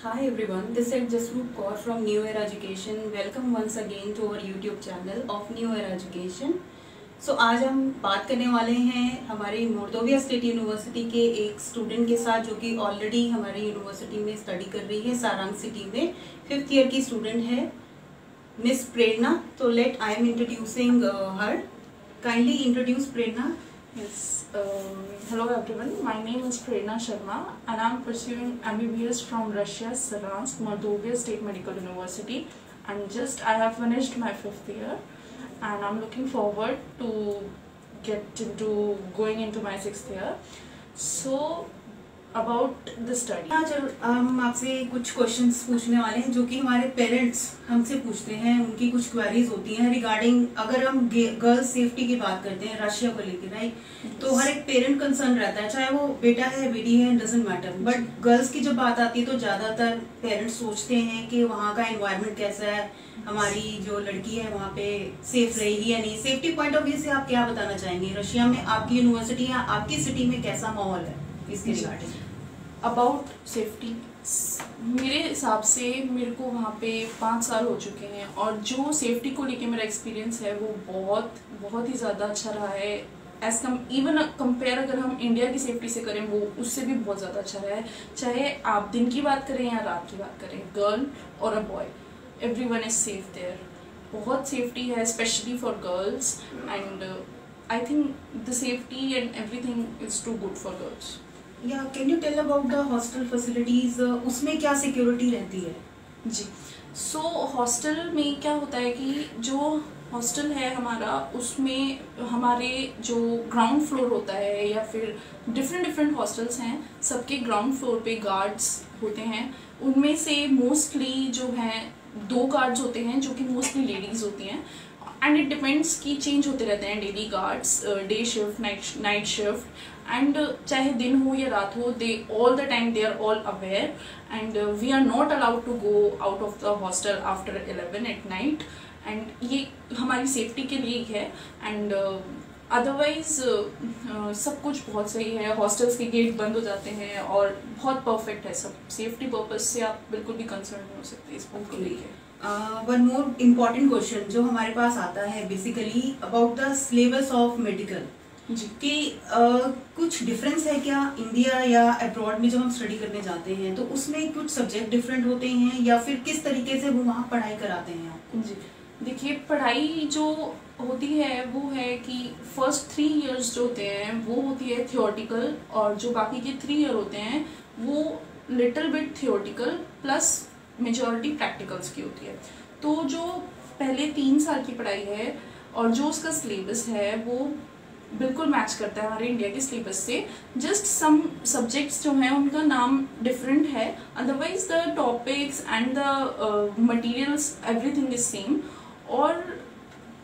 Hi everyone, this is Jasroop Kaur from New Era Education. Welcome once again to our YouTube channel of New Era Education. So आज हम बात करने वाले हैं हमारी मोल्दोविया state university के एक स्टूडेंट के साथ जो कि ऑलरेडी हमारी यूनिवर्सिटी में स्टडी कर रही है सारंग सिटी में। 5th ईयर की स्टूडेंट है मिस प्रेरणा। तो let I am introducing her. Kindly introduce Prerna. Yes, hello everyone. My name is Prerna Sharma and I am pursuing MBBS from Russia's Saransk, Mordovia State Medical University, and I have finished my 5th year and I'm looking forward to going into my 6th year. So about the study. हम आपसे कुछ questions पूछने वाले हैं जो कि हमारे parents हमसे पूछते हैं, उनकी कुछ क्वेरीज होती हैं रिगार्डिंग, अगर हम गर्ल्स सेफ्टी की बात करते हैं रशिया को लेकर, राइट? तो हर एक पेरेंट कंसर्न रहता है, चाहे वो बेटा है बेटी है, डजंट मैटर। बट गर्ल्स की जब बात आती है तो ज्यादातर पेरेंट्स सोचते हैं कि वहाँ का एनवायरनमेंट कैसा है, हमारी जो लड़की है वहाँ पे सेफ रहेगी या नहीं। सेफ्टी पॉइंट ऑफ व्यू से आप क्या बताना चाहेंगे? रशिया में आपकी यूनिवर्सिटी या आपकी सिटी में कैसा माहौल है इसके रिगार्डिंग? अबाउट सेफ्टी, मेरे हिसाब से मेरे को वहाँ पे 5 साल हो चुके हैं और जो सेफ्टी को लेके मेरा एक्सपीरियंस है वो बहुत ही ज़्यादा अच्छा रहा है। इवन कंपेयर अगर हम इंडिया की सेफ्टी से करें वो उससे भी बहुत ज़्यादा अच्छा रहा है। चाहे आप दिन की बात करें या रात की बात करें, गर्ल और a boy, everyone is safe there. बहुत सेफ्टी है specially for girls and I think the safety and everything is too good for girls. या can you tell about the hostel facilities, उसमें क्या सिक्योरिटी रहती है? जी, सो hostel में क्या होता है कि जो हॉस्टल है हमारा, उसमें हमारे जो ग्राउंड फ्लोर होता है या फिर डिफरेंट हॉस्टल्स हैं, सबके ग्राउंड फ्लोर पे गार्ड्स होते हैं। उनमें से मोस्टली जो हैं 2 गार्ड्स होते हैं जो कि मोस्टली लेडीज होती हैं एंड इट डिपेंड्स कि चेंज होते रहते हैं daily guards, day shift, night shift, and चाहे दिन हो या रात हो, they all the time they are all aware and we are not allowed to go out of the hostel after 11 at night. And ये हमारी सेफ्टी के लिए ही है एंड अदरवाइज सब कुछ बहुत सही है। हॉस्टल्स के गेट बंद हो जाते हैं और बहुत परफेक्ट है सब। सेफ्टी पर्पज से आप बिल्कुल भी कंसर्न नहीं हो सकते इस बात को लेकर। वन मोर इम्पॉर्टेंट क्वेश्चन जो हमारे पास आता है basically about the syllabus of medical, कि कुछ डिफरेंस है क्या इंडिया या अब्रॉड में जब हम स्टडी करने जाते हैं? तो उसमें कुछ सब्जेक्ट डिफरेंट होते हैं या फिर किस तरीके से वो वहाँ पढ़ाई कराते हैं आपको? जी देखिए, पढ़ाई जो होती है वो है कि फर्स्ट 3 इयर्स जो होते हैं वो होती है थियोरटिकल और जो बाकी के 3 ईयर होते हैं वो little bit theoretical plus majority practicals की होती है। तो जो पहले 3 साल की पढ़ाई है और जो उसका सिलेबस है वो बिल्कुल मैच करता है हमारे इंडिया के सिलेबस से। जस्ट सम सब्जेक्ट्स जो हैं उनका नाम डिफरेंट है, otherwise the topics and the materials everything is same. और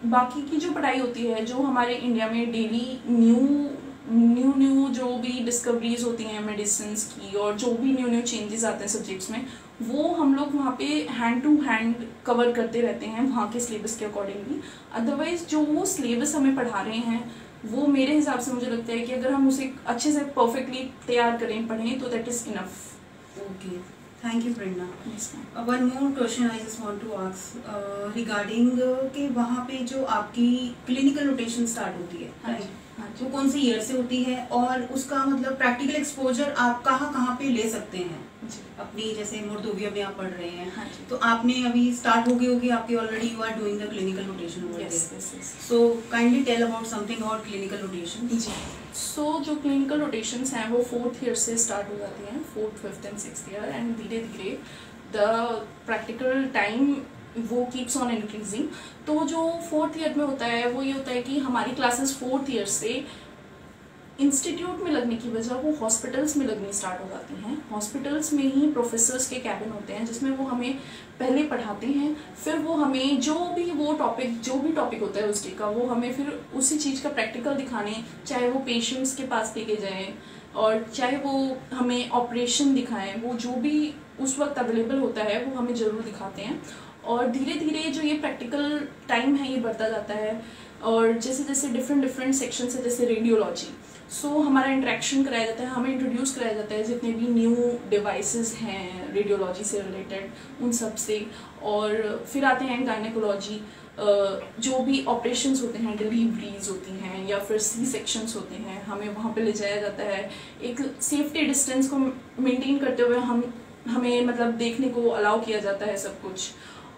बाकी की जो पढ़ाई होती है जो हमारे इंडिया में डेली न्यू जो भी डिस्कवरीज होती हैं मेडिसिन की और जो भी न्यू चेंजेस आते हैं सब्जेक्ट्स में, वो हम लोग वहाँ पे हैंड टू हैंड कवर करते रहते हैं वहाँ के सिलेबस के अकॉर्डिंगली। अदरवाइज जो वो सिलेबस हमें पढ़ा रहे हैं वो मेरे हिसाब से मुझे लगता है कि अगर हम उसे अच्छे से परफेक्टली तैयार करें, पढ़ें, तो that is enough. Okay, thank you Prerna. One more question I just want to ask regarding कि वहाँ पे जो आपकी क्लिनिकल रोटेशन स्टार्ट होती है, राइट? वो कौन सी ईयर से होती है और उसका मतलब प्रैक्टिकल एक्सपोजर आप कहाँ पे ले सकते हैं अपनी, जैसे मोल्दोविया में आप पढ़ रहे हैं? तो आपने अभी स्टार्ट हो गई होगी आपकी already, you are doing the clinical rotation over there. So kindly tell about something about clinical rotation. जी, सो जो क्लिनिकल रोटेशंस हैं वो 4th ईयर से स्टार्ट हो जाती हैं, 4th, 5th and 6th year, and धीरे धीरे द प्रैक्टिकल टाइम वो कीप्स ऑन इंक्रीजिंग। तो जो 4th ईयर में होता है वो ये होता है कि हमारी क्लासेस 4th ईयर से इंस्टीट्यूट में लगने की वजह वो हॉस्पिटल्स में लगनी स्टार्ट हो जाती हैं। हॉस्पिटल्स में ही प्रोफेसर्स के कैबिन होते हैं जिसमें वो हमें पहले पढ़ाते हैं, फिर वो हमें जो भी टॉपिक होता है उस डे का वो हमें फिर उसी चीज़ का प्रैक्टिकल दिखाने, चाहे वो पेशेंट्स के पास लेके जाएं और चाहे वो हमें ऑपरेशन दिखाएं, वो जो भी उस वक्त अवेलेबल होता है वो हमें ज़रूर दिखाते हैं। और धीरे धीरे जो ये प्रैक्टिकल टाइम है ये बढ़ता जाता है और जैसे जैसे डिफरेंट सेक्शंस है, जैसे रेडियोलॉजी, सो हमारा इंटरेक्शन कराया जाता है, हमें इंट्रोड्यूस कराया जाता है जितने भी न्यू डिवाइसेस हैं रेडियोलॉजी से रिलेटेड उन सब से। और फिर आते हैं गायनेकोलॉजी, जो भी ऑपरेशंस होते हैं, डिलीवरीज होती हैं या फिर सी सेक्शंस होते हैं, हमें वहाँ पे ले जाया जाता है। एक सेफ्टी डिस्टेंस को मेंटेन करते हुए हमें मतलब देखने को अलाउ किया जाता है सब कुछ।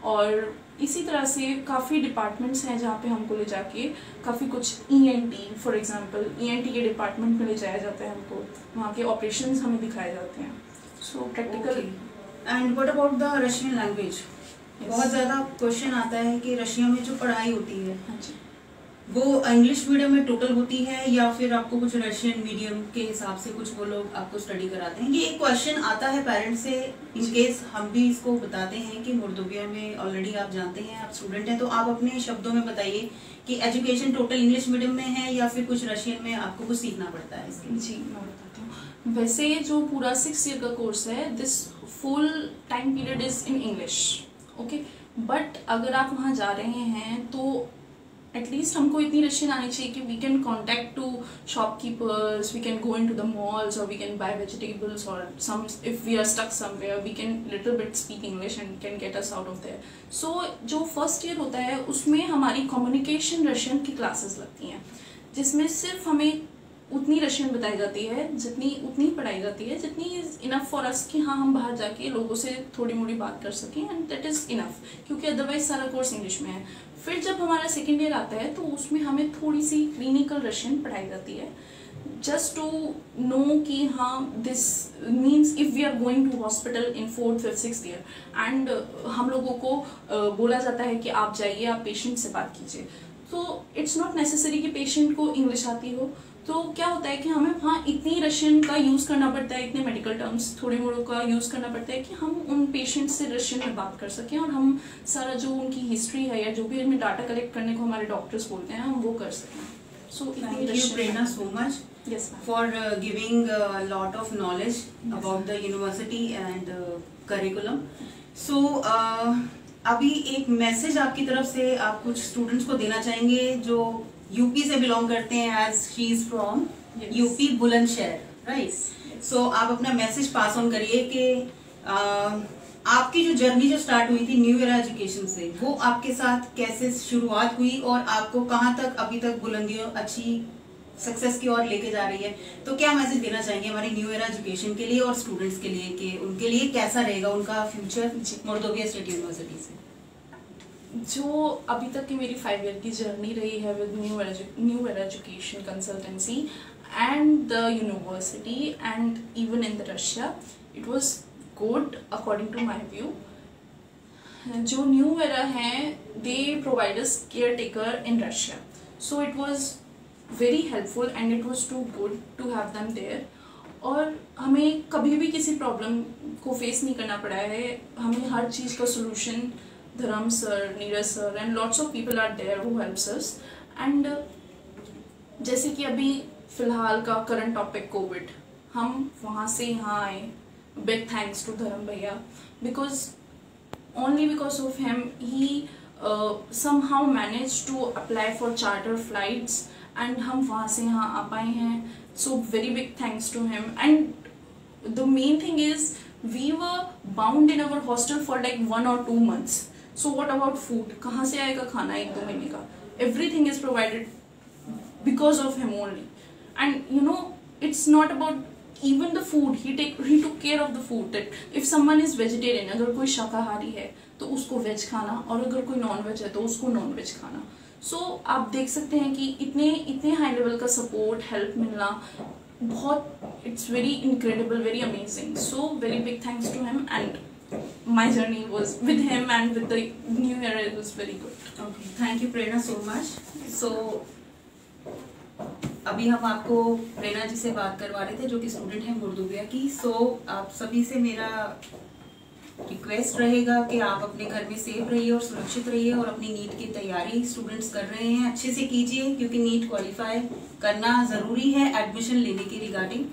और इसी तरह से काफ़ी डिपार्टमेंट्स हैं जहाँ पे हमको ले जाके काफ़ी कुछ ENT फॉर एग्जांपल ENT के डिपार्टमेंट में ले जाया जाता है हमको, वहाँ के ऑपरेशंस हमें दिखाए जाते हैं। सो practical. And what about the Russian language? बहुत ज़्यादा क्वेश्चन आता है कि रशिया में जो पढ़ाई होती है वो इंग्लिश मीडियम में टोटल होती है या फिर आपको कुछ रशियन मीडियम के हिसाब से कुछ वो लोग आपको स्टडी कराते हैं? ये एक क्वेश्चन आता है पेरेंट्स से, इन केस हम भी इसको बताते हैं कि मोल्दोविया में ऑलरेडी आप जानते हैं, आप स्टूडेंट हैं, तो आप अपने शब्दों में बताइए कि एजुकेशन टोटल इंग्लिश मीडियम में है या फिर कुछ रशियन में आपको कुछ सीखना पड़ता है इसके? जी मैं बताती हूँ। वैसे जो पूरा 6 ईयर का कोर्स है, this full time period is in English, okay. But अगर आप वहाँ जा रहे हैं तो एटलीस्ट हमको इतनी रशियन आनी चाहिए कि we can contact to shopkeepers, we can go in to the malls और वी कैन बाय वेजिटेबल्स और some if we are stuck somewhere we can little bit speak English and can get us out of there. So जो first year होता है उसमें हमारी communication Russian की classes लगती हैं, जिसमें सिर्फ हमें उतनी रशियन बताई जाती है उतनी पढ़ाई जाती है जितनी इज इनफ फॉर अस कि हाँ हम बाहर जाके लोगों से थोड़ी मोड़ी बात कर सकें, एंड दैट इज इनफ, क्योंकि अदरवाइज सारा कोर्स इंग्लिश में है। फिर जब हमारा सेकेंड ईयर आता है तो उसमें हमें थोड़ी सी क्लिनिकल रशियन पढ़ाई जाती है, जस्ट टू नो कि हाँ this means if we are going to hospital in 4th, 5th, 6th year and हम लोगों को बोला जाता है कि आप जाइए, आप पेशेंट से बात कीजिए। तो इट्स नॉट नेसेसरी कि पेशेंट को इंग्लिश आती हो, तो क्या होता है कि हमें वहाँ इतनी रशियन का यूज़ करना पड़ता है, इतने मेडिकल टर्म्स थोड़े मोड़ों का यूज़ करना पड़ता है कि हम उन पेशेंट से रशियन में बात कर सकें और हम सारा जो उनकी हिस्ट्री है या जो भी हमें डाटा कलेक्ट करने को हमारे डॉक्टर्स बोलते हैं हम वो कर सकें। So thank you Prerna so much for giving lot of knowledge about the university and curriculum. So अभी एक मैसेज आपकी तरफ से आप कुछ स्टूडेंट्स को देना चाहेंगे जो यूपी से बिलोंग करते हैं, as she is from UP Bulandshahr, right? So आप अपना मैसेज पास ऑन करिए कि आपकी जो जर्नी जो स्टार्ट हुई थी न्यू एरा एजुकेशन से, वो आपके साथ कैसे शुरुआत हुई और आपको कहाँ तक अभी तक बुलंदियों अच्छी सक्सेस की ओर लेके जा रही है। तो क्या मैसेज देना चाहेंगे हमारी न्यू एरा एजुकेशन के लिए और स्टूडेंट्स के लिए कि उनके लिए कैसा रहेगा उनका फ्यूचर मोल्दोविया स्टेट यूनिवर्सिटी से? जो अभी तक की मेरी 5 ईयर की जर्नी रही है with New Era Education Consultancy and the university and even in the Russia, it was good according to my view. जो न्यू एरा है they provide us caretaker in Russia, so it was very helpful and it was too good to have them there. और हमें कभी भी किसी problem को face नहीं करना पड़ा है, हमें हर चीज़ का solution Dharam sir, Neeraj sir and lots of people are there who helps us. And जैसे कि अभी फिलहाल का करंट टॉपिक कोविड, हम वहाँ से यहाँ आए, बिग थैंक्स टू धर्म भैया, because only because of him he somehow managed to apply for charter flights and हम वहाँ से यहाँ आ पाए हैं, so very big thanks to him. And the main thing is we were bound in our hostel for like 1 or 2 months, so what about food? कहाँ से आएगा खाना 1-2 महीने का? Everything is provided because of him only. And you know, it's not about even the food, he took care of the food, that if someone is vegetarian, अगर कोई शाकाहारी है तो उसको वेज खाना, और अगर कोई नॉन वेज है तो उसको नॉन वेज खाना। सो आप देख सकते हैं कि इतने हाई लेवल का सपोर्ट, हेल्प मिलना बहुत, it's very incredible, very amazing. So very big thanks to him and my journey was with him and with the new year, it was very good. Okay, thank you Prerna so much. So अभी हम आपको प्रेरणा जी से बात करवा रहे थे जो कि स्टूडेंट हैं मोल्दोविया की। सो आप सभी से मेरा रिक्वेस्ट रहेगा कि आप अपने घर में सेफ रहिए और सुरक्षित रहिए और अपनी नीट की तैयारी स्टूडेंट्स कर रहे हैं अच्छे से कीजिए, क्योंकि नीट क्वालिफाई करना ज़रूरी है एडमिशन लेने की रिगार्डिंग।